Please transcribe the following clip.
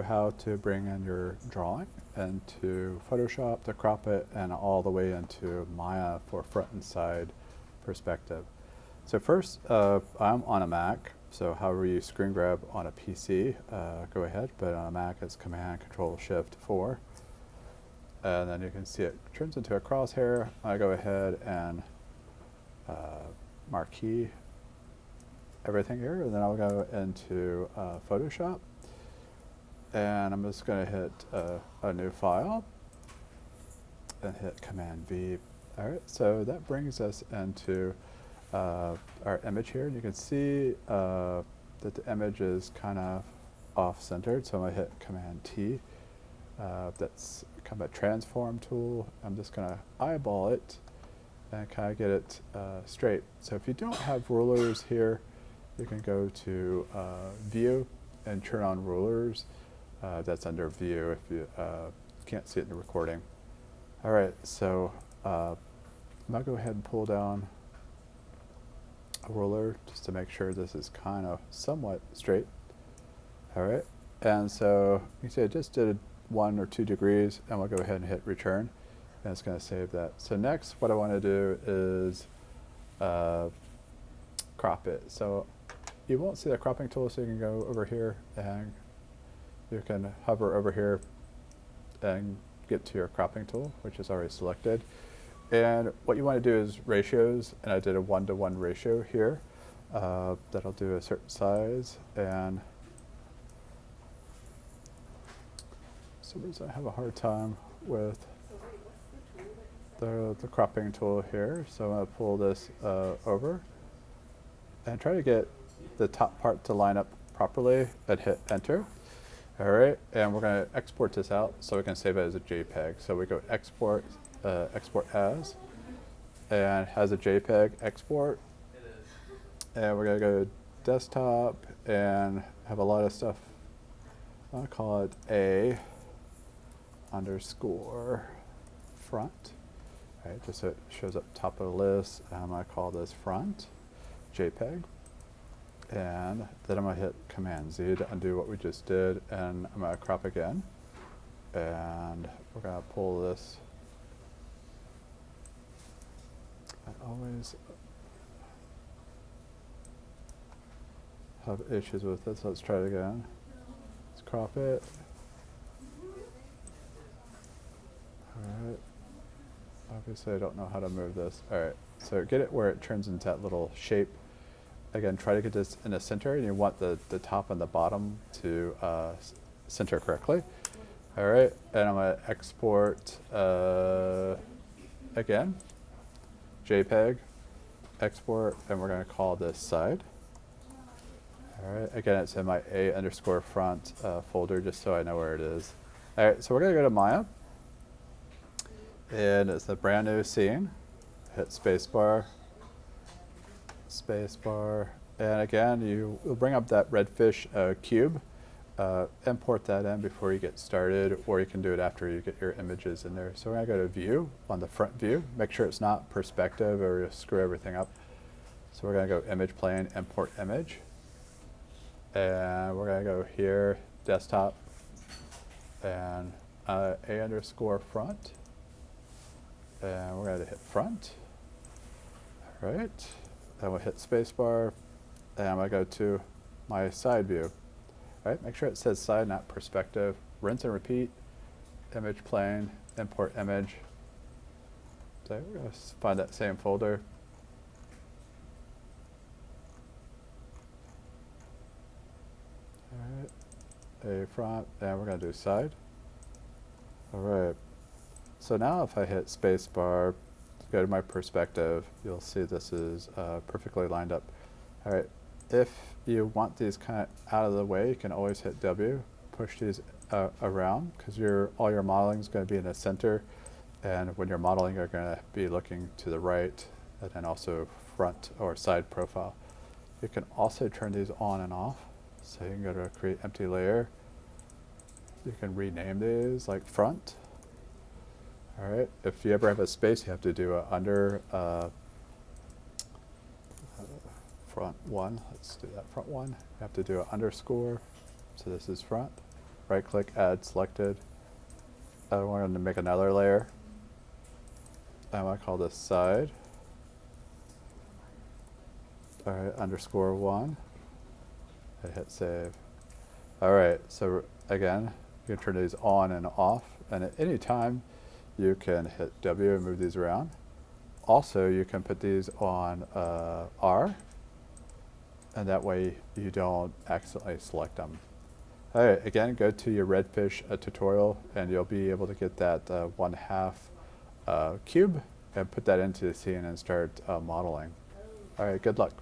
how to bring in your drawing into Photoshop to crop it and all the way into Maya for front and side perspective. So first, I'm on a Mac, so however you screen grab on a PC, go ahead, but on a Mac it's Command Control Shift 4. And then you can see it turns into a crosshair. I go ahead and marquee everything here, and then I'll go into Photoshop. And I'm just going to hit a new file and hit Command V. All right, so that brings us into our image here. And you can see that the image is kind of off-centered, so I'm going to hit Command T. That's kind of a transform tool. I'm just going to eyeball it and kind of get it straight. So if you don't have rulers here, you can go to View and turn on rulers. That's under View if you can't see it in the recording. All right, so I'm going to go ahead and pull down a ruler just to make sure this is kind of somewhat straight. All right, and so you can see I just did 1 or 2 degrees, and we'll go ahead and hit return, and it's going to save that. So next, what I want to do is crop it. So you won't see the cropping tool, so you can go over here and you can hover over here and get to your cropping tool, which is already selected. And what you want to do is ratios, and I did a 1-to-1 ratio here. That'll do a certain size, and so I have a hard time with the cropping tool here. So I'm going to pull this over and try to get the top part to line up properly and hit enter. All right, and we're going to export this out so we can save it as a JPEG. So we go export, export as, and has a JPEG export. And we're going to go to desktop and have a lot of stuff. I'll call it A underscore front. All right, just so it shows up top of the list. And I'm going to call this front JPEG. And then I'm going to hit Command Z to undo what we just did, and I'm going to crop again. And we're going to pull this. I always have issues with this. Let's try it again. Let's crop it. All right. Obviously, I don't know how to move this. All right. So get it where it turns into that little shape. Again, try to get this in the center, and you want the top and the bottom to center correctly. All right, and I'm going to export again, JPEG, export, and we're going to call this side. All right, again, it's in my A underscore front folder, just so I know where it is. All right, so we're going to go to Maya, and it's a brand new scene. Hit spacebar. Spacebar, and again, you will bring up that redfish cube. Import that in before you get started, or you can do it after you get your images in there. So we're going to go to View on the front view. Make sure it's not perspective, or you'll screw everything up. So we're going to go Image Plane, Import Image, and we're going to go here, Desktop, and A underscore front, and we're going to hit Front. All right. Then we'll hit spacebar, and I'm going to go to my side view. All right, make sure it says side, not perspective. Rinse and repeat, image plane, import image. So we're going to find that same folder. All right, a front, and we're going to do side. All right, so now if I hit spacebar, go to my perspective, you'll see this is perfectly lined up. All right, if you want these kind of out of the way, you can always hit W, push these around, because all your modeling is going to be in the center, and when you're modeling, you're going to be looking to the right, and then also front or side profile. You can also turn these on and off, so you can go to create empty layer. You can rename these like front. All right, if you ever have a space, you have to do a under front one. Let's do that front one. You have to do an underscore, so this is front. right click, add selected. I wanted to make another layer. I want to call this side. All right, _1. I hit save. All right, so again, you can turn these on and off, and at any time you can hit W and move these around. Also, you can put these on R, and that way you don't accidentally select them. All right, again, go to your Redfish tutorial, and you'll be able to get that 1/2 cube and put that into the scene and start modeling. All right, good luck.